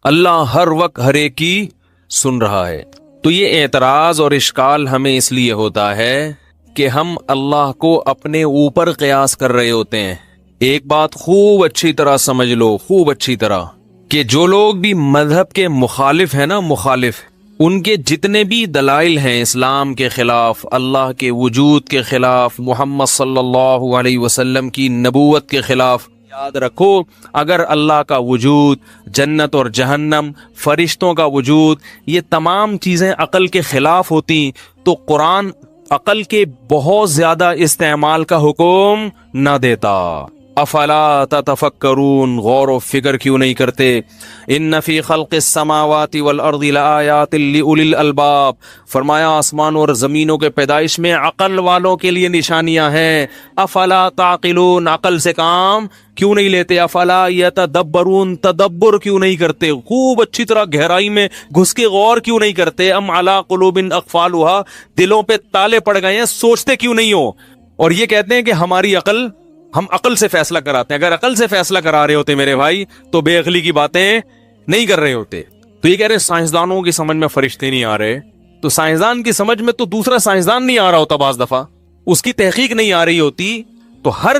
اللہ ہر وقت ہر ایک کی سن رہا ہے۔ تو یہ اعتراض اور اشکال ہمیں اس لیے ہوتا ہے کہ ہم اللہ کو اپنے اوپر قیاس کر رہے ہوتے ہیں۔ ایک بات خوب اچھی طرح سمجھ لو، خوب اچھی طرح، کہ جو لوگ بھی مذہب کے مخالف ہیں نا، مخالف، ان کے جتنے بھی دلائل ہیں اسلام کے خلاف، اللہ کے وجود کے خلاف، محمد صلی اللہ علیہ وسلم کی نبوت کے خلاف، یاد رکھو اگر اللہ کا وجود، جنت اور جہنم، فرشتوں کا وجود، یہ تمام چیزیں عقل کے خلاف ہوتی تو قرآن عقل کے بہت زیادہ استعمال کا حکم نہ دیتا۔ افلا تتفکرون، غور و فکر کیوں نہیں کرتے؟ ان فی خلق السماوات والارض لآیات لأولی الالباب، فرمایا آسمان اور زمینوں کے پیدائش میں عقل والوں کے لیے نشانیاں ہیں۔ افلا تعقلون، عقل سے کام کیوں نہیں لیتے؟ افلا یتدبرون، تدبر کیوں نہیں کرتے؟ خوب اچھی طرح گہرائی میں گھس کے غور کیوں نہیں کرتے؟ ام علی قلوب اقفالها، دلوں پہ تالے پڑ گئے ہیں، سوچتے کیوں نہیں ہو؟ اور یہ کہتے ہیں کہ ہماری عقل، ہم عقل سے فیصلہ کراتے ہیں۔ اگر عقل سے فیصلہ کرا رہے ہوتے میرے بھائی تو بے عقلی کی باتیں نہیں کر رہے ہوتے۔ تو یہ کہہ رہے سائنسدانوں کی سمجھ میں فرشتے نہیں آ رہے، تو سائنسدان کی سمجھ میں تو دوسرا سائنسدان نہیں آ رہا ہوتا، بعض دفعہ اس کی تحقیق نہیں آ رہی ہوتی۔ تو ہر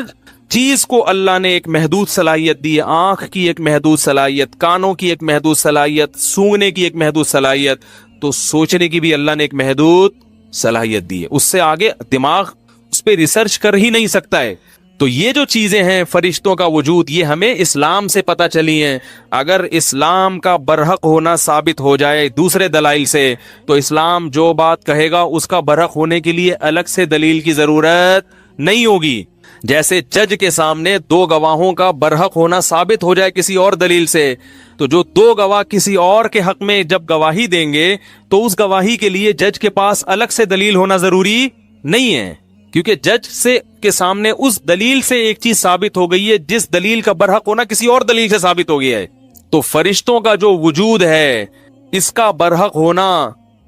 چیز کو اللہ نے ایک محدود صلاحیت دی ہے، آنکھ کی ایک محدود صلاحیت، کانوں کی ایک محدود صلاحیت، سونگنے کی ایک محدود صلاحیت، تو سوچنے کی بھی اللہ نے ایک محدود صلاحیت دی ہے۔ اس سے آگے دماغ اس پہ ریسرچ کر ہی نہیں سکتا ہے۔ تو یہ جو چیزیں ہیں فرشتوں کا وجود، یہ ہمیں اسلام سے پتہ چلی ہیں۔ اگر اسلام کا برحق ہونا ثابت ہو جائے دوسرے دلائل سے، تو اسلام جو بات کہے گا اس کا برحق ہونے کے لیے الگ سے دلیل کی ضرورت نہیں ہوگی۔ جیسے جج کے سامنے دو گواہوں کا برحق ہونا ثابت ہو جائے کسی اور دلیل سے، تو جو دو گواہ کسی اور کے حق میں جب گواہی دیں گے تو اس گواہی کے لیے جج کے پاس الگ سے دلیل ہونا ضروری نہیں ہے، کیونکہ جج سے کے سامنے اس دلیل سے ایک چیز ثابت ہو گئی ہے جس دلیل کا برحق ہونا کسی اور دلیل سے ثابت ہو گیا ہے۔ تو فرشتوں کا جو وجود ہے اس کا برحق ہونا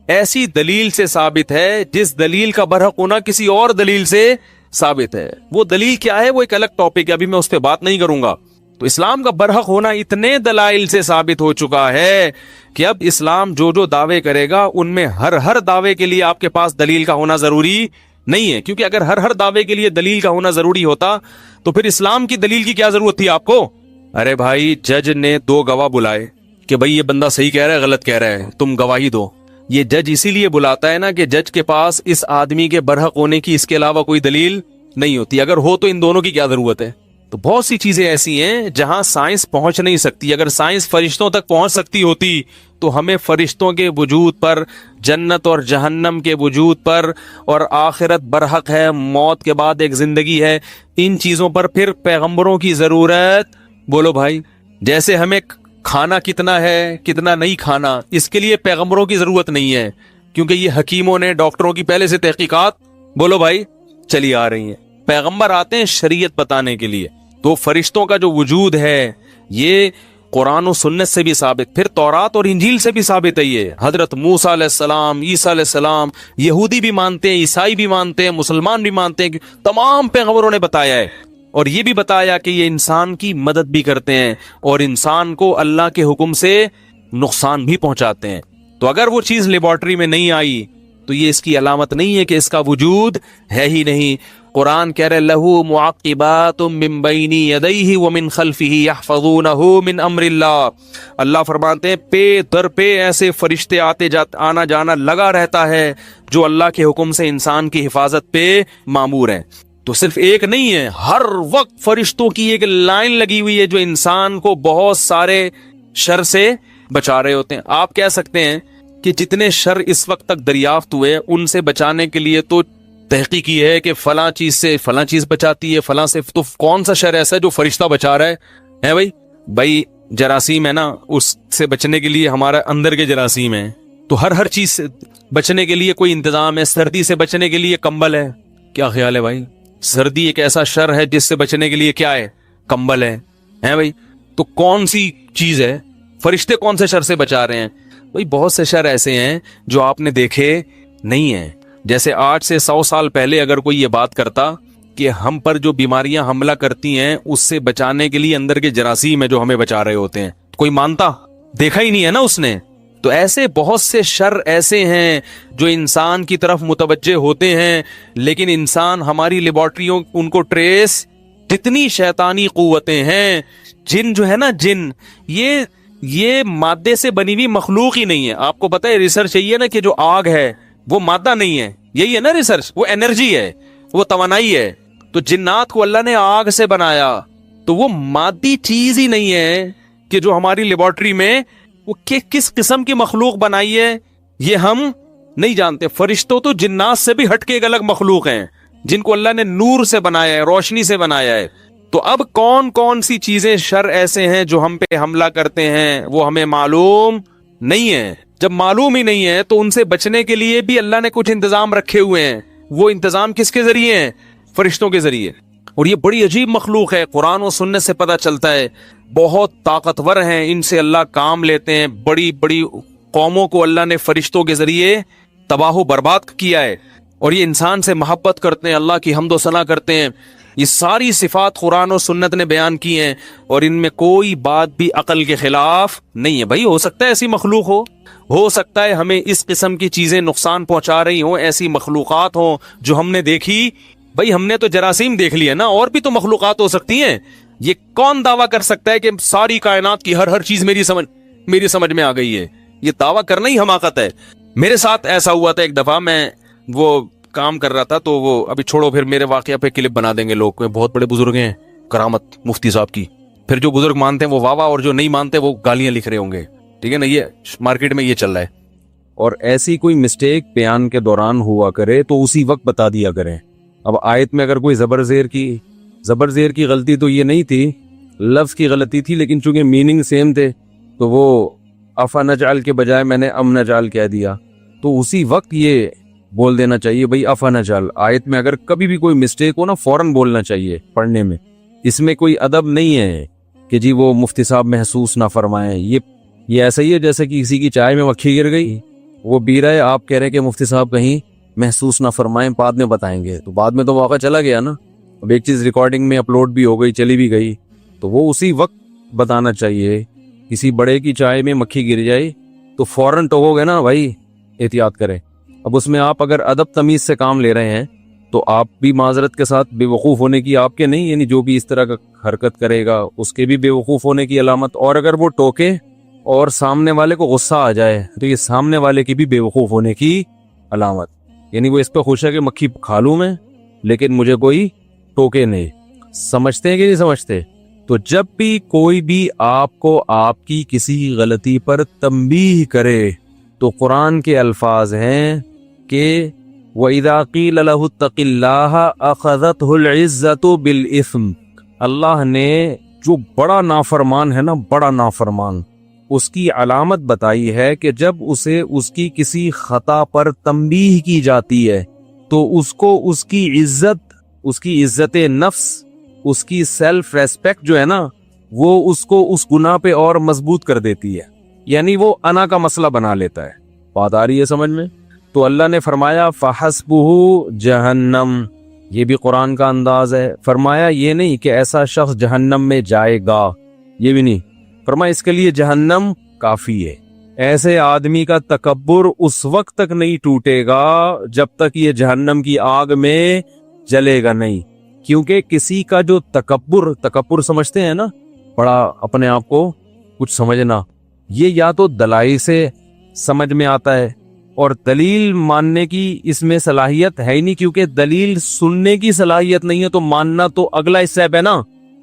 ایسی دلیل سے ثابت ہے جس دلیل کا برحق ہونا کسی اور دلیل سے ثابت ہے۔ وہ دلیل کیا ہے وہ ایک الگ ٹاپک ہے، ابھی میں اس پہ بات نہیں کروں گا۔ تو اسلام کا برحق ہونا اتنے دلائل سے ثابت ہو چکا ہے کہ اب اسلام جو جو دعوے کرے گا ان میں ہر دعوے کے لیے آپ کے پاس دلیل کا ہونا ضروری نہیں ہے، کیونکہ اگر ہر دعوے کے لیے دلیل کا ہونا ضروری ہوتا تو پھر اسلام کی دلیل کی کیا ضرورت تھی آپ کو؟ ارے بھائی جج نے دو گواہ بلائے کہ بھائی یہ بندہ صحیح کہہ رہا ہے غلط کہہ رہا ہے، تم گواہی دو۔ یہ جج اسی لیے بلاتا ہے نا کہ جج کے پاس اس آدمی کے برحق ہونے کی اس کے علاوہ کوئی دلیل نہیں ہوتی۔ اگر ہو تو ان دونوں کی کیا ضرورت ہے؟ تو بہت سی چیزیں ایسی ہیں جہاں سائنس پہنچ نہیں سکتی۔ اگر سائنس فرشتوں تک پہنچ سکتی ہوتی تو ہمیں فرشتوں کے وجود پر، جنت اور جہنم کے وجود پر، اور آخرت برحق ہے، موت کے بعد ایک زندگی ہے، ان چیزوں پر پھر پیغمبروں کی ضرورت بولو بھائی۔ جیسے ہمیں کھانا کتنا ہے کتنا نہیں کھانا، اس کے لیے پیغمبروں کی ضرورت نہیں ہے، کیونکہ یہ حکیموں نے، ڈاکٹروں کی پہلے سے تحقیقات بولو بھائی چلی آ رہی ہیں۔ پیغمبر آتے ہیں شریعت بتانے کے لیے۔ تو فرشتوں کا جو وجود ہے یہ قرآن و سنت سے بھی ثابت، پھر تورات اور انجیل سے بھی ثابت ہے۔ یہ حضرت موسیٰ علیہ السلام، عیسیٰ علیہ السلام، یہودی بھی مانتے ہیں، عیسائی بھی مانتے ہیں، مسلمان بھی مانتے ہیں، تمام پیغمبروں نے بتایا ہے۔ اور یہ بھی بتایا کہ یہ انسان کی مدد بھی کرتے ہیں اور انسان کو اللہ کے حکم سے نقصان بھی پہنچاتے ہیں۔ تو اگر وہ چیز لیبارٹری میں نہیں آئی تو یہ اس کی علامت نہیں ہے کہ اس کا وجود ہے ہی نہیں۔ قرآن کہہ رہے لہو معقبات من بین یدیہ ومن خلفہ یحفظونہ من امر اللہ۔ اللہ فرماتے ہیں پے در پہ ایسے فرشتے آنا جانا لگا رہتا ہے جو اللہ کے حکم سے انسان کی حفاظت پہ مامور ہیں۔ تو صرف ایک نہیں ہے، ہر وقت فرشتوں کی ایک لائن لگی ہوئی ہے جو انسان کو بہت سارے شر سے بچا رہے ہوتے ہیں۔ آپ کہہ سکتے ہیں کہ جتنے شر اس وقت تک دریافت ہوئے ان سے بچانے کے لیے تو تحقیق یہ ہے کہ فلاں چیز سے فلاں چیز بچاتی ہے، فلاں سے، تو کون سا شر ایسا ہے جو فرشتہ بچا رہا ہے بھائی جراثیم ہے نا، اس سے بچنے کے لیے ہمارا اندر کے جراثیم ہیں، تو ہر چیز سے بچنے کے لیے کوئی انتظام ہے۔ سردی سے بچنے کے لیے کمبل ہے، کیا خیال ہے بھائی؟ سردی ایک ایسا شر ہے جس سے بچنے کے لیے کیا ہے؟ کمبل ہے بھائی۔ تو کون سی چیز ہے؟ فرشتے کون سے شر سے بچا رہے ہیں؟ بھائی بہت سے شر ایسے ہیں جو آپ نے دیکھے نہیں ہیں۔ جیسے 8 سے 100 سال پہلے اگر کوئی یہ بات کرتا کہ ہم پر جو بیماریاں حملہ کرتی ہیں اس سے بچانے کے لیے اندر کے جراثیم ہیں جو ہمیں بچا رہے ہوتے ہیں، کوئی مانتا؟ دیکھا ہی نہیں ہے نا اس نے. تو ایسے بہت سے شر ایسے ہیں جو انسان کی طرف متوجہ ہوتے ہیں, لیکن انسان ہماری لیبارٹریوں ان کو ٹریس, جتنی شیطانی قوتیں ہیں, جن جو ہے نا جن, یہ مادے سے بنی ہوئی مخلوق ہی نہیں ہے. آپ کو پتہ ہے ریسرچ یہی ہے نا کہ جو آگ ہے وہ مادہ نہیں ہے, یہی ہے نا ریسرچ, وہ انرجی ہے, وہ توانائی ہے. تو جنات کو اللہ نے آگ سے بنایا, تو وہ مادی چیز ہی نہیں ہے کہ جو ہماری لیبارٹری میں وہ کس قسم کی مخلوق بنائی ہے یہ ہم نہیں جانتے. فرشتوں تو جنات سے بھی ہٹ کے ایک الگ مخلوق ہیں جن کو اللہ نے نور سے بنایا ہے, روشنی سے بنایا ہے. تو اب کون کون سی چیزیں شر ایسے ہیں جو ہم پہ حملہ کرتے ہیں وہ ہمیں معلوم نہیں ہے. جب معلوم ہی نہیں ہے تو ان سے بچنے کے لیے بھی اللہ نے کچھ انتظام رکھے ہوئے ہیں. وہ انتظام کس کے ذریعے ہیں؟ فرشتوں کے ذریعے. اور یہ بڑی عجیب مخلوق ہے, قرآن و سنت سے پتہ چلتا ہے, بہت طاقتور ہیں, ان سے اللہ کام لیتے ہیں. بڑی بڑی قوموں کو اللہ نے فرشتوں کے ذریعے تباہ و برباد کیا ہے, اور یہ انسان سے محبت کرتے ہیں, اللہ کی حمد و ثنا کرتے ہیں. یہ ساری صفات قرآن و سنت نے بیان کی ہیں, اور ان میں کوئی بات بھی عقل کے خلاف نہیں ہے. بھائی ہو سکتا ہے ایسی مخلوق ہو سکتا ہے ہمیں اس قسم کی چیزیں نقصان پہنچا رہی ہوں, ایسی مخلوقات ہوں جو ہم نے دیکھی. بھائی ہم نے تو جراثیم دیکھ لیا نا, اور بھی تو مخلوقات ہو سکتی ہیں. یہ کون دعویٰ کر سکتا ہے کہ ساری کائنات کی ہر چیز میری سمجھ میں آ گئی ہے؟ یہ دعویٰ کرنا ہی حماقت ہے. میرے ساتھ ایسا ہوا تھا ایک دفعہ, میں وہ کام کر رہا تھا, تو وہ ابھی چھوڑو, پھر میرے واقعہ پہ کلپ بنا دیں گے لوگ. بہت بڑے بزرگ ہیں, کرامت مفتی صاحب کی. پھر جو بزرگ مانتے ہیں وہ واہ واہ, اور جو نہیں مانتے وہ گالیاں لکھ رہے ہوں گے. ٹھیک ہے نا, یہ مارکیٹ میں یہ چل رہا ہے. اور ایسی کوئی مسٹیک بیان کے دوران ہوا کرے تو اسی وقت بتا دیا کریں. اب آیت میں اگر کوئی زبر زیر کی غلطی تو یہ نہیں تھی, لفظ کی غلطی تھی, لیکن چونکہ میننگ سیم تھے تو وہ افنجعل کے بجائے میں نے امنجعل کہہ دیا, تو اسی وقت یہ بول دینا چاہیے بھائی افنجعل. آیت میں اگر کبھی بھی کوئی مسٹیک ہو نا فوراً بولنا چاہیے پڑھنے میں. اس میں کوئی ادب نہیں ہے کہ جی وہ مفتی صاحب محسوس نہ فرمائیں. یہ ایسا ہی ہے جیسے کہ کسی کی چائے میں مکھی گر گئی, وہ پی رہا ہے, آپ کہہ رہے ہیں کہ مفتی صاحب کہیں محسوس نہ فرمائیں, بعد میں بتائیں گے. تو بعد میں تو واقعہ چلا گیا نا. اب ایک چیز ریکارڈنگ میں اپلوڈ بھی ہو گئی, چلی بھی گئی, تو وہ اسی وقت بتانا چاہیے. کسی بڑے کی چائے میں مکھی گر جائے تو فوراً ٹوکو گے نا بھائی, احتیاط کریں. اب اس میں آپ اگر ادب تمیز سے کام لے رہے ہیں تو آپ بھی معذرت کے ساتھ بے وقوف ہونے کی آپ کے نہیں, یعنی جو بھی اس طرح کا حرکت کرے گا اس کے بھی بے وقوف ہونے کی علامت. اور اگر وہ ٹوکے اور سامنے والے کو غصہ آ جائے تو یہ سامنے والے کی بھی بے وقوف ہونے کی علامت. یعنی وہ اس پہ خوش ہے کہ مکھی کھا لوں میں لیکن مجھے کوئی ٹوکے نہیں. سمجھتے ہیں کہ نہیں سمجھتے؟ تو جب بھی کوئی بھی آپ کو آپ کی کسی غلطی پر تنبیہ کرے تو قرآن کے الفاظ ہیں کہ وَإِذَا قِيلَ لَهُ اتَّقِ اللَّهَ أَخَذَتْهُ الْعِزَّةُ بِالْإِثْمِ. اللہ نے جو بڑا نافرمان ہے نا, بڑا نافرمان, اس کی علامت بتائی ہے کہ جب اسے اس کی کسی خطا پر تنبیہ کی جاتی ہے تو اس کو اس کی عزت نفس, اس کی سیلف ریسپیکٹ جو ہے نا, وہ اس کو اس گناہ پہ اور مضبوط کر دیتی ہے. یعنی وہ انا کا مسئلہ بنا لیتا ہے. بات آ رہی ہے سمجھ میں؟ تو اللہ نے فرمایا فَحَسْبُهُ جہنم. یہ بھی قرآن کا انداز ہے. فرمایا یہ نہیں کہ ایسا شخص جہنم میں جائے گا, یہ بھی نہیں. فرمایا اس کے لیے جہنم کافی ہے. ایسے آدمی کا تکبر اس وقت تک نہیں ٹوٹے گا جب تک یہ جہنم کی آگ میں جلے گا نہیں. کیونکہ کسی کا جو تکبر سمجھتے ہیں نا, بڑا اپنے آپ کو کچھ سمجھنا, یہ یا تو دلائل سے سمجھ میں آتا ہے اور دلیل ماننے کی اس میں صلاحیت ہے ہی نہیں, کیونکہ دلیل سننے کی صلاحیت نہیں ہے تو ماننا تو اگلا اسٹیپ ہے نا.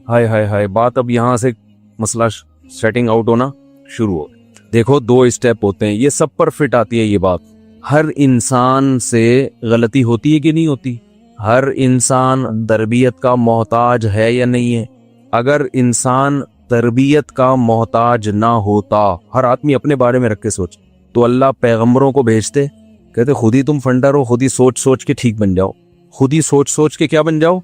ہائے ہائے ہائے, بات اب یہاں سے مسئلہ سیٹنگ آؤٹ ہونا شروع ہو. دیکھو دو اسٹیپ ہوتے ہیں, یہ سب پر فٹ آتی ہے یہ بات. ہر انسان سے غلطی ہوتی ہے کہ نہیں ہوتی؟ ہر انسان تربیت کا محتاج ہے یا نہیں ہے؟ اگر انسان تربیت کا محتاج نہ ہوتا, ہر آدمی اپنے بارے میں رکھ کے سوچ, تو اللہ پیغمبروں کو بھیجتے, کہتے خود ہی تم فنڈر ہو, خود ہی سوچ کے ٹھیک بن جاؤ, خود ہی سوچ کے کیا بن جاؤ,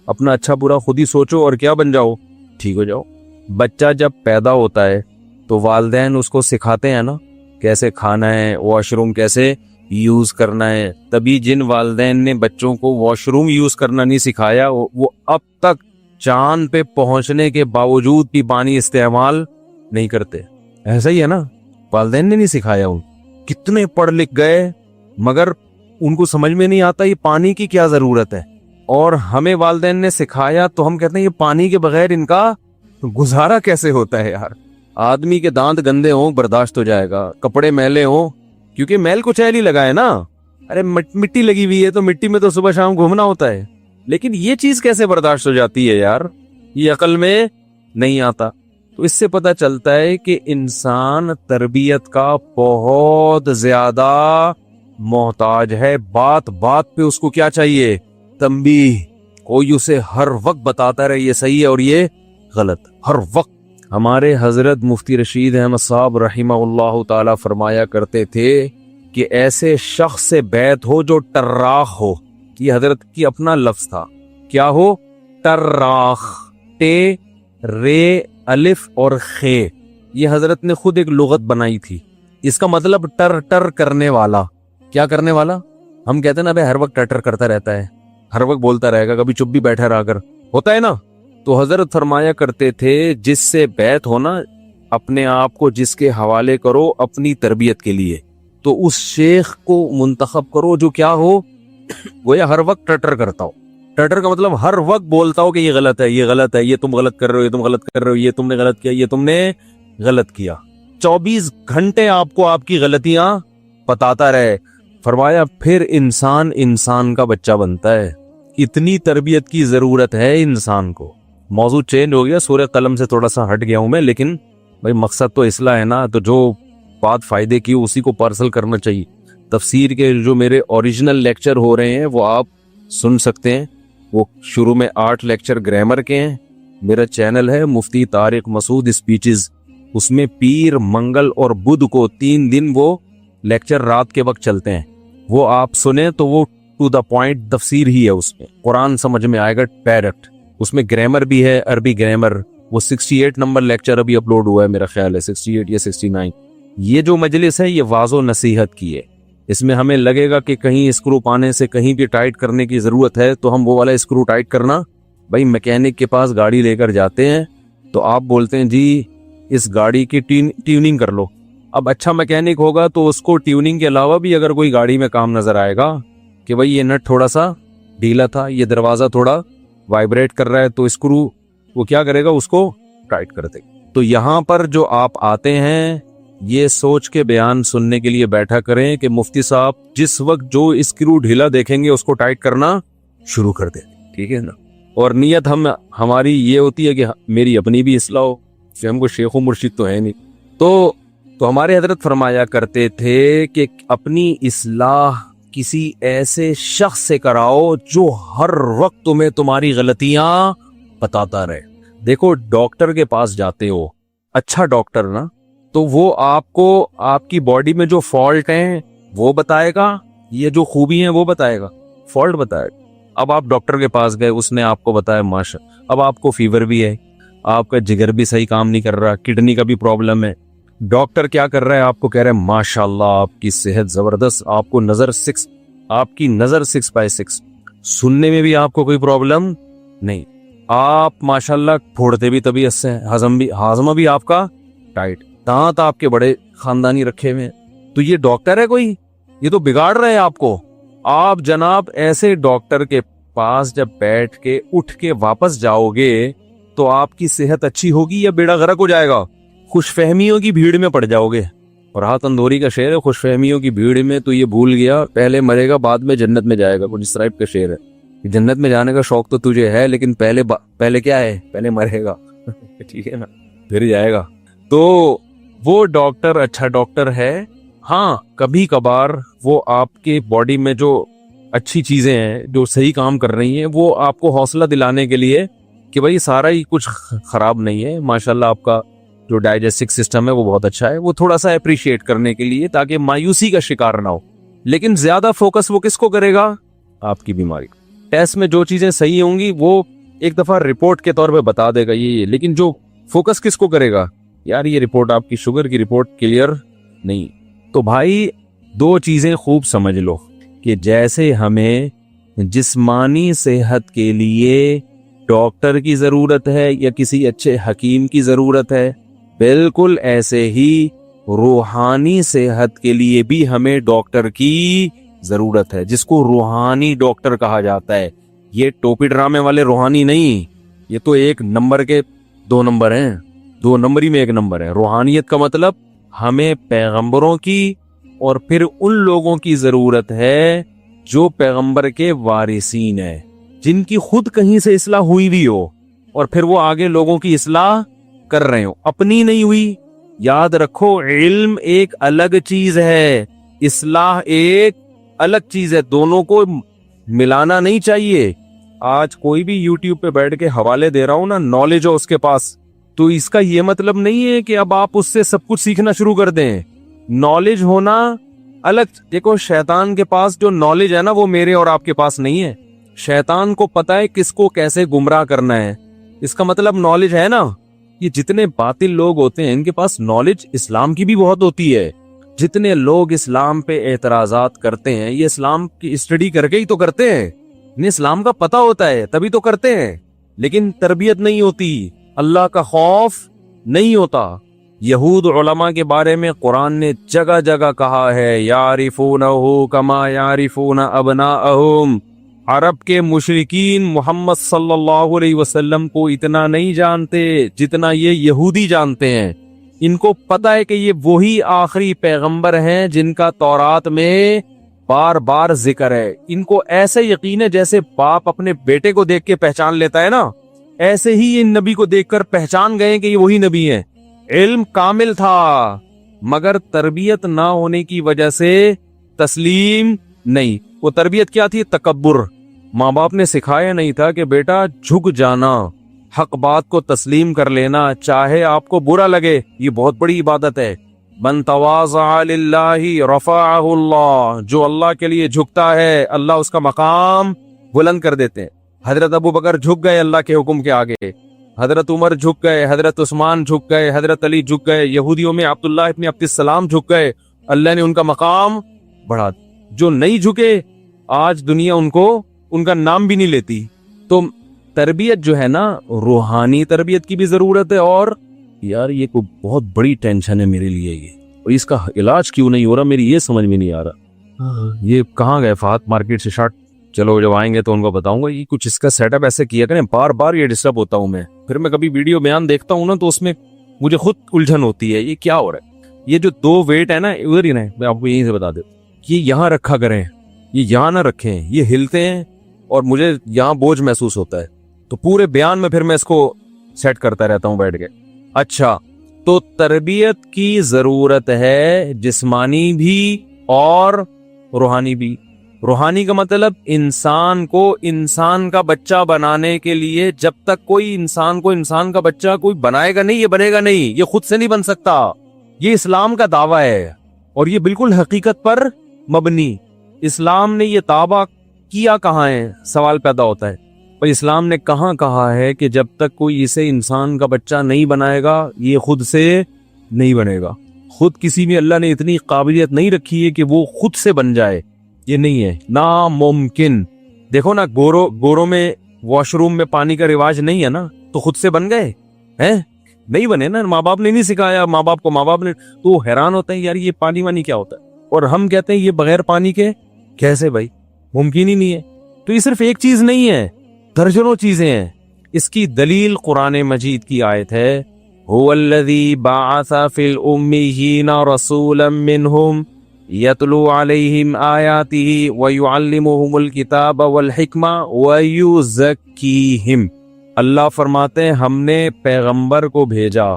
اپنا اچھا برا خود ہی سوچو اور کیا بن جاؤ, ٹھیک ہو جاؤ. بچہ جب پیدا ہوتا ہے تو والدین اس کو سکھاتے ہیں نا کیسے کھانا ہے, واش روم کیسے یوز کرنا ہے. تبھی جن والدین نے بچوں کو واش روم یوز کرنا نہیں سکھایا وہ اب تک چاند پہ پہنچنے کے باوجود بھی پانی استعمال نہیں کرتے. ایسا ہی ہے نا, والدین نے نہیں سکھایا. ان کتنے پڑھ لکھ گئے مگر ان کو سمجھ میں نہیں آتا یہ پانی کی کیا ضرورت ہے, اور ہمیں والدین نے سکھایا تو ہم کہتے ہیں یہ پانی کے بغیر ان کا گزارا کیسے ہوتا ہے یار. آدمی کے دانت گندے ہوں برداشت ہو جائے گا, کپڑے میلے ہوں, کیونکہ میل کو چیل ہی لگا ہے نا, ارے مٹی لگی ہوئی ہے تو مٹی میں تو صبح شام گھومنا ہوتا ہے, لیکن یہ چیز کیسے برداشت ہو جاتی ہے یار, یہ عقل میں نہیں آتا. تو اس سے پتہ چلتا ہے کہ انسان تربیت کا بہت زیادہ محتاج ہے. بات بات پہ اس کو کیا چاہیے, تنبیہ, کوئی اسے ہر وقت بتاتا رہے یہ صحیح ہے اور یہ غلط, ہر وقت. ہمارے حضرت مفتی رشید احمد صاحب رحمہ اللہ تعالی فرمایا کرتے تھے کہ ایسے شخص سے بیعت ہو جو ٹراخ ہو. یہ حضرت کی اپنا لفظ تھا, کیا ہو, ٹراخ, ٹے رے الف اور خے, یہ حضرت نے خود ایک لغت بنائی تھی. اس کا مطلب ٹر ٹر کرنے والا. کیا کرنے والا, ہم کہتے ہیں نا بھائی ہر وقت ٹر ٹر کرتا رہتا ہے, ہر وقت بولتا رہے گا, کبھی چپ بھی بیٹھا رہا کر, ہوتا ہے نا. تو حضرت فرمایا کرتے تھے جس سے بیعت ہونا, اپنے آپ کو جس کے حوالے کرو اپنی تربیت کے لیے, تو اس شیخ کو منتخب کرو جو کیا ہو, وہ ہر وقت ٹر ٹر کرتا ہو. ٹر کا مطلب ہر وقت بولتا ہو کہ یہ غلط ہے, یہ غلط ہے, یہ تم غلط کر رہے ہو, یہ تم غلط کر رہے ہو, یہ تم نے غلط کیا, یہ تم نے غلط کیا. 24 گھنٹے آپ کو آپ کی غلطیاں بتاتا رہے. فرمایا پھر انسان کا بچہ بنتا ہے. اتنی تربیت کی ضرورت ہے انسان کو. موضوع چینج ہو گیا, سورہ قلم سے تھوڑا سا ہٹ گیا ہوں میں, لیکن بھائی مقصد تو اصلاح ہے نا, تو جو بات فائدے کی اسی کو پارسل کرنا چاہیے. تفسیر کے جو میرے اوریجنل لیکچر ہو رہے ہیں وہ آپ سن سکتے ہیں. وہ شروع میں 8 لیکچر گرامر کے ہیں. میرا چینل ہے مفتی طارق مسعود اسپیچز, اس میں پیر, منگل اور بدھ کو 3 دن وہ لیکچر رات کے وقت چلتے ہیں. وہ آپ سنیں تو وہ ٹو دا پوائنٹ تفسیر ہی ہے, اس میں قرآن سمجھ میں آئے گا ڈائریکٹ. اس میں گرامر بھی ہے, عربی گرامر. وہ 68 نمبر لیکچر ابھی اپلوڈ ہوا ہے میرا خیال ہے, 68 یا 69. یہ جو مجلس ہے یہ واض و نصیحت کی ہے. اس میں ہمیں لگے گا کہ کہیں اسکرو پانے سے کہیں بھی ٹائٹ کرنے کی ضرورت ہے تو ہم وہ والا اسکرو ٹائٹ کرنا, بھائی میکینک کے پاس گاڑی لے کر جاتے ہیں تو آپ بولتے ہیں جی اس گاڑی کی ٹیوننگ کر لو. اب اچھا میکینک ہوگا تو اس کو ٹیوننگ کے علاوہ بھی اگر کوئی گاڑی میں کام نظر آئے گا کہ بھائی یہ نٹ تھوڑا سا ڈھیلا تھا, یہ دروازہ تھوڑا وائبریٹ کر رہا ہے, تو اسکرو وہ کیا کرے گا, اس کو ٹائٹ کر دے. تو یہاں پر جو آپ آتے ہیں یہ سوچ کے بیان سننے کے لیے بیٹھا کریں کہ مفتی صاحب جس وقت جو اسکرو ڈھیلا دیکھیں گے اس کو ٹائٹ کرنا شروع کر دیں, ٹھیک ہے نا. اور نیت ہماری یہ ہوتی ہے کہ میری اپنی بھی اصلاح ہو, ہم کو شیخ و مرشد تو ہے نہیں. تو ہمارے حضرت فرمایا کرتے تھے کہ اپنی اصلاح کسی ایسے شخص سے کراؤ جو ہر وقت تمہیں تمہاری غلطیاں بتاتا رہے. دیکھو ڈاکٹر کے پاس جاتے ہو, اچھا ڈاکٹر نا, تو وہ آپ کو آپ کی باڈی میں جو فالٹ ہیں وہ بتائے گا, یہ جو خوبی ہیں وہ بتائے گا, فالٹ بتائے گا. اب آپ ڈاکٹر کے پاس گئے, اس نے آپ کو بتایا ماشا, اب آپ کو فیور بھی ہے, آپ کا جگر بھی صحیح کام نہیں کر رہا, کڈنی کا بھی پرابلم ہے. ڈاکٹر کیا کر رہا ہے, آپ کو کہہ رہا ہے ماشاء اللہ آپ کی صحت زبردست, آپ کو آپ کی نظر 6/6, سننے میں بھی آپ کو کوئی پرابلم نہیں, آپ ماشاءاللہ پھوڑتے بھی طبیعت سے, ہاضمہ بھی آپ کا ٹائٹ, دانت آپ کے بڑے خاندانی رکھے ہوئے. تو یہ ڈاکٹر ہے کوئی, یہ تو بگاڑ رہے ہیں آپ کو. آپ جناب ایسے ڈاکٹر کے پاس جب بیٹھ کے اٹھ کے واپس جاؤ گے تو آپ کی صحت اچھی ہوگی یا بیڑا غرق ہو جائے گا, خوش فہمیوں کی بھیڑ میں پڑ جاؤ گے. اور ہاتھ اندوری کا شعر ہے, خوش فہمیوں کی بھیڑ میں تو یہ بھول گیا پہلے مرے گا بعد میں جنت میں جائے گا. کچھ اس ٹائپ کا شعر ہے, جنت میں جانے کا شوق تو تجھے ہے لیکن پہلے کیا ہے, پہلے مرے گا, ٹھیک ہے نا, پھر جائے گا. تو وہ ڈاکٹر اچھا ڈاکٹر ہے. ہاں کبھی کبھار وہ آپ کے باڈی میں جو اچھی چیزیں ہیں جو صحیح کام کر رہی ہیں وہ آپ کو حوصلہ دلانے کے لیے کہ بھائی سارا ہی کچھ خراب نہیں ہے, ماشاءاللہ آپ کا جو ڈائجسٹک سسٹم ہے وہ بہت اچھا ہے, وہ تھوڑا سا اپریشیٹ کرنے کے لیے تاکہ مایوسی کا شکار نہ ہو. لیکن زیادہ فوکس وہ کس کو کرے گا, آپ کی بیماری. ٹیسٹ میں جو چیزیں صحیح ہوں گی وہ ایک دفعہ رپورٹ کے طور پہ بتا دے گا یہ, لیکن جو فوکس کس کو کرے گا, یار یہ رپورٹ آپ کی شوگر کی رپورٹ کلیئر نہیں. تو بھائی 2 چیزیں خوب سمجھ لو کہ جیسے ہمیں جسمانی صحت کے لیے ڈاکٹر کی ضرورت ہے یا کسی اچھے حکیم کی ضرورت ہے, بالکل ایسے ہی روحانی صحت کے لیے بھی ہمیں ڈاکٹر کی ضرورت ہے، جس کو روحانی ڈاکٹر کہا جاتا ہے۔ یہ ٹوپی ڈرامے والے روحانی نہیں، یہ تو ایک نمبر کے 2 نمبر ہیں، 2 نمبری میں 1 نمبر ہے۔ روحانیت کا مطلب ہمیں پیغمبروں کی اور پھر ان لوگوں کی ضرورت ہے جو پیغمبر کے وارثین ہیں، جن کی خود کہیں سے اصلاح ہوئی بھی ہو اور پھر وہ آگے لوگوں کی اصلاح کر رہے ہو، اپنی نہیں ہوئی۔ یاد رکھو، علم ایک الگ چیز ہے، اصلاح ایک الگ چیز ہے، دونوں کو ملانا نہیں چاہیے۔ آج کوئی بھی یوٹیوب پہ بیٹھ کے حوالے دے رہا ہوں نا، نالج ہو اس کے پاس، تو اس کا یہ مطلب نہیں ہے کہ اب آپ اس سے سب کچھ سیکھنا شروع کر دیں۔ نالج ہونا الگ، دیکھو شیطان کے پاس جو نالج ہے نا وہ میرے اور آپ کے پاس نہیں ہے۔ شیطان کو پتا ہے کس کو کیسے گمراہ کرنا ہے، اس کا مطلب نالج ہے نا۔ یہ جتنے باطل لوگ ہوتے ہیں ان کے پاس نالج اسلام کی بھی بہت ہوتی ہے۔ جتنے لوگ اسلام پہ اعتراضات کرتے ہیں یہ اسلام کی اسٹڈی کر کے ہی تو کرتے ہیں، انہیں اسلام کا پتہ ہوتا ہے تبھی تو کرتے ہیں، لیکن تربیت نہیں ہوتی، اللہ کا خوف نہیں ہوتا۔ یہود علماء کے بارے میں قرآن نے جگہ جگہ کہا ہے، یعرفونہ کما یعرفون ابناءہم، عرب کے مشرکین محمد صلی اللہ علیہ وسلم کو اتنا نہیں جانتے جتنا یہ یہودی جانتے ہیں۔ ان کو پتہ ہے کہ یہ وہی آخری پیغمبر ہیں جن کا تورات میں بار بار ذکر ہے۔ ان کو ایسے یقین ہے جیسے باپ اپنے بیٹے کو دیکھ کے پہچان لیتا ہے نا، ایسے ہی ان نبی کو دیکھ کر پہچان گئے کہ یہ وہی نبی ہیں۔ علم کامل تھا مگر تربیت نہ ہونے کی وجہ سے تسلیم نہیں۔ وہ تربیت کیا تھی؟ تکبر۔ ماں باپ نے سکھایا نہیں تھا کہ بیٹا جھک جانا، حق بات کو تسلیم کر لینا چاہے آپ کو برا لگے، یہ بہت بڑی عبادت ہے۔ من تواضع للہ رفعہ اللہ، جو اللہ کے لیے جھکتا ہے اللہ اس کا مقام بلند کر دیتے ہیں۔ حضرت ابو بکر جھک گئے اللہ کے حکم کے آگے، حضرت عمر جھک گئے، حضرت عثمان جھک گئے، حضرت علی جھک گئے، یہودیوں میں عبداللہ ابن عبد السلام جھک گئے، اللہ نے ان کا مقام بڑھا۔ جو نہیں جھکے آج دنیا ان کا نام بھی نہیں لیتی۔ تو تربیت جو ہے نا، روحانی تربیت کی بھی ضرورت ہے۔ اور یار یہ کوئی بہت بڑی ٹینشن ہے میرے لیے یہ، اور اس کا علاج کیوں نہیں ہو رہا میری یہ سمجھ میں نہیں آ رہا۔ یہ کہاں گئے فہد؟ مارکیٹ سے شارٹ؟ چلو جب آئیں گے تو ان کو بتاؤں گا۔ یہ کچھ اس کا سیٹ اپ ایسے کیا کریں، بار بار یہ ڈسٹرب ہوتا ہوں میں، پھر میں کبھی ویڈیو بیان دیکھتا ہوں نا تو اس میں مجھے خود الجھن ہوتی ہے، یہ کیا ہو رہا ہے۔ یہ جو 2 ویٹ ہے نا ادھر ہی رہیں، میں آپ کو یہیں سے بتا دوں، یہ یہاں رکھا کریں، یہ یہاں نہ رکھیں، یہ ہلتے ہیں اور مجھے یہاں بوجھ محسوس ہوتا ہے، تو پورے بیان میں پھر میں اس کو سیٹ کرتا رہتا ہوں بیٹھ کے۔ اچھا، تو تربیت کی ضرورت ہے، جسمانی بھی اور روحانی بھی۔ روحانی کا مطلب انسان کو انسان کا بچہ بنانے کے لیے جب تک کوئی انسان کو انسان کا بچہ کوئی بنائے گا نہیں، یہ بنے گا نہیں، یہ خود سے نہیں بن سکتا۔ یہ اسلام کا دعویٰ ہے اور یہ بالکل حقیقت پر مبنی۔ اسلام نے یہ دعویٰ کیا کہاں ہے؟ سوال پیدا ہوتا ہے، پر اسلام نے کہاں کہا ہے کہ جب تک کوئی اسے انسان کا بچہ نہیں بنائے گا یہ خود سے نہیں بنے گا۔ خود کسی میں اللہ نے اتنی قابلیت نہیں رکھی ہے کہ وہ خود سے بن جائے، یہ نہیں ہے، ناممکن۔ دیکھو نا، گوروں میں واش روم میں پانی کا رواج نہیں ہے نا، تو خود سے بن گئے ہیں؟ نہیں بنے نا، ماں باپ نے نہیں سکھایا، ماں باپ نے، تو حیران ہوتا ہے یار یہ پانی وانی کیا ہوتا ہے، اور ہم کہتے ہیں یہ بغیر پانی کے کیسے؟ بھائی ممکن ہی نہیں ہے۔ تو یہ صرف ایک چیز نہیں ہے، درجنوں چیزیں ہیں۔ اس کی دلیل قرآن مجید کی آیت ہے، هو الذی بعث فی الامیین رسولا منہم یتلو علیہم آیاتہ ویعلمہم الکتاب والحکمہ ویزکیہم۔ اللہ فرماتے ہیں ہم نے پیغمبر کو بھیجا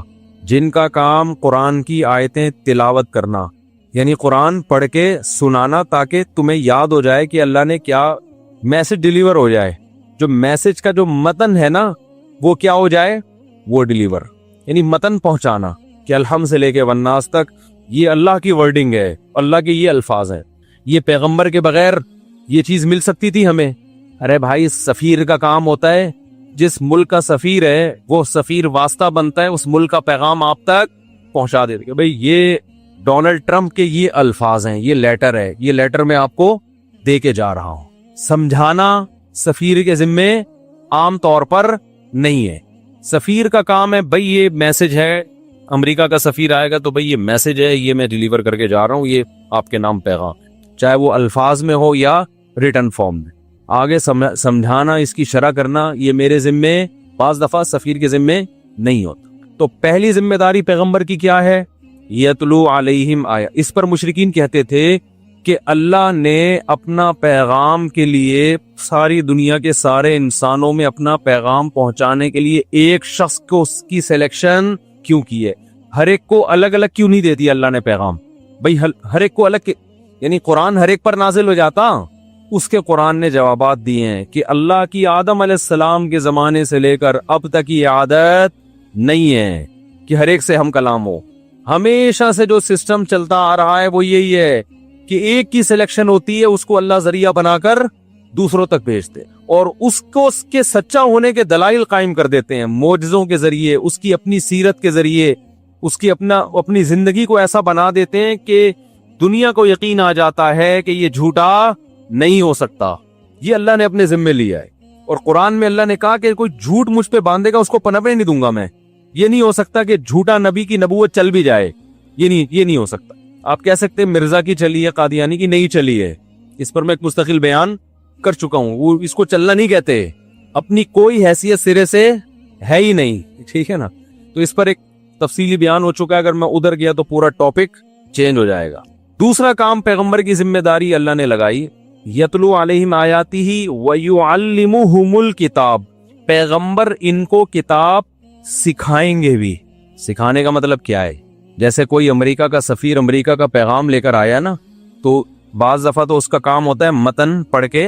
جن کا کام قرآن کی آیتیں تلاوت کرنا، یعنی قرآن پڑھ کے سنانا تاکہ تمہیں یاد ہو جائے کہ اللہ نے کیا میسج ڈیلیور ہو جائے، جو میسج کا جو متن ہے نا وہ کیا ہو جائے، وہ ڈیلیور، یعنی متن پہنچانا کہ الحمد سے لے کے والناس تک یہ اللہ کی ورڈنگ ہے، اللہ کے یہ الفاظ ہیں۔ یہ پیغمبر کے بغیر یہ چیز مل سکتی تھی ہمیں؟ ارے بھائی، سفیر کا کام ہوتا ہے، جس ملک کا سفیر ہے وہ سفیر واسطہ بنتا ہے، اس ملک کا پیغام آپ تک پہنچا دیتے کہ بھئی یہ ڈونلڈ ٹرمپ کے یہ الفاظ ہیں، یہ لیٹر ہے، یہ لیٹر میں آپ کو دے کے جا رہا ہوں۔ سمجھانا سفیر کے ذمے عام طور پر نہیں ہے۔ سفیر کا کام ہے بھئی یہ میسج ہے امریکہ کا سفیر آئے گا تو بھئی یہ میسج ہے، یہ میں ڈیلیور کر کے جا رہا ہوں، یہ آپ کے نام پیغام، چاہے وہ الفاظ میں ہو یا ریٹن فارم میں، آگے سمجھانا، اس کی شرح کرنا، یہ میرے ذمے، بعض دفعہ سفیر کے ذمے نہیں ہوتا۔ تو پہلی ذمہ داری پیغمبر کی کیا ہے؟ یتلو علیہم آیا۔ اس پر مشرکین کہتے تھے کہ اللہ نے اپنا پیغام کے لیے ساری دنیا کے سارے انسانوں میں اپنا پیغام پہنچانے کے لیے ایک شخص کو اس کی سلیکشن کیوں کی ہے؟ ہر ایک کو الگ الگ کیوں نہیں دیتی اللہ نے پیغام؟ بھئی ہر ایک کو الگ، یعنی قرآن ہر ایک پر نازل ہو جاتا؟ اس کے قرآن نے جوابات دیے ہیں کہ اللہ کی آدم علیہ السلام کے زمانے سے لے کر اب تک یہ عادت نہیں ہے کہ ہر ایک سے ہم کلام ہو۔ ہمیشہ سے جو سسٹم چلتا آ رہا ہے وہ یہی ہے کہ ایک کی سلیکشن ہوتی ہے، اس کو اللہ ذریعہ بنا کر دوسروں تک بھیجتے اور اس کو اس کے سچا ہونے کے دلائل قائم کر دیتے ہیں، معجزوں کے ذریعے، اس کی اپنی سیرت کے ذریعے، اس کی اپنی زندگی کو ایسا بنا دیتے ہیں کہ دنیا کو یقین آ جاتا ہے کہ یہ جھوٹا نہیں ہو سکتا۔ یہ اللہ نے اپنے ذمے لیا ہے، اور قرآن میں اللہ نے کہا کہ کوئی جھوٹ مجھ پہ باندھے گا اس کو پنپنے نہیں دوں گا میں۔ یہ نہیں ہو سکتا کہ جھوٹا نبی کی نبوت چل بھی جائے، یہ نہیں ہو سکتا۔ آپ کہہ سکتے ہیں مرزا کی چلی ہے، قادیانی کی نہیں چلی ہے، اس پر میں ایک مستقل بیان کر چکا ہوں، وہ اس کو چلنا نہیں کہتے، اپنی کوئی حیثیت سرے سے ہے ہی نہیں، ٹھیک ہے نا؟ تو اس پر ایک تفصیلی بیان ہو چکا ہے، اگر میں ادھر گیا تو پورا ٹاپک چینج ہو جائے گا۔ دوسرا کام پیغمبر کی ذمہ داری اللہ نے لگائی، یتلو علیہم آیاتہ ویعلمہم الکتاب، پیغمبر ان کو کتاب سکھائیں گے بھی۔ سکھانے کا مطلب کیا ہے؟ جیسے کوئی امریکہ کا سفیر امریکہ کا پیغام لے کر آیا نا، تو بعض دفعہ تو اس کا کام ہوتا ہے متن پڑھ کے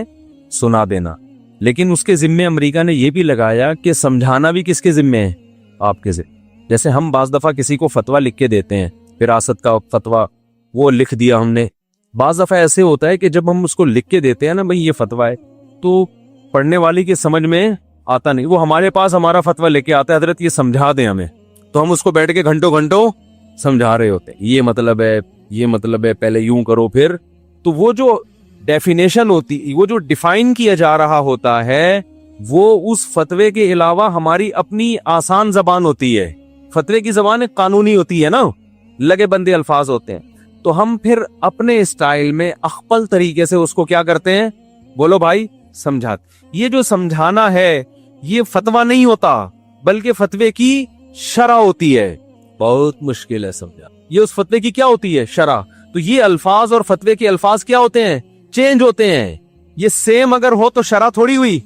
سنا دینا، لیکن اس کے ذمے امریکہ نے یہ بھی لگایا کہ سمجھانا بھی کس کے ذمے ہے؟ آپ کے ذمے۔ جیسے ہم بعض دفعہ کسی کو فتویٰ لکھ کے دیتے ہیں، وراثت کا فتویٰ وہ لکھ دیا ہم نے، بعض دفعہ ایسے ہوتا ہے کہ جب ہم اس کو لکھ کے دیتے ہیں نا بھئی یہ فتویٰ ہے، تو پڑھنے والی کی سمجھ میں آتا نہیں، وہ ہمارے پاس ہمارا فتویٰ لے کے آتا ہے، حضرت یہ سمجھا دیں ہمیں، تو ہم اس کو بیٹھ کے گھنٹوں گھنٹوں سمجھا رہے ہوتے ہیں، یہ مطلب ہے پہلے یوں کرو پھر، تو وہ جو ڈیفینیشن ہوتی، وہ جو ڈیفائن کیا جا رہا ہوتا ہے، وہ اس فتوے کے علاوہ ہماری اپنی آسان زبان ہوتی ہے، فتوے کی زبان قانونی ہوتی ہے نا، لگے بندے الفاظ ہوتے ہیں، تو ہم پھر اپنے اسٹائل میں اخپل طریقے سے اس کو کیا کرتے ہیں؟ بولو بھائی سمجھاتے۔ یہ جو سمجھانا ہے یہ فتویٰ نہیں ہوتا، بلکہ فتوے کی شرح ہوتی ہے، بہت مشکل ہے سمجھا، یہ اس فتوے کی کیا ہوتی ہے؟ شرح۔ تو یہ الفاظ اور فتوے کے الفاظ کیا ہوتے ہیں؟ چینج ہوتے ہیں، یہ سیم اگر ہو تو شرح تھوڑی ہوئی،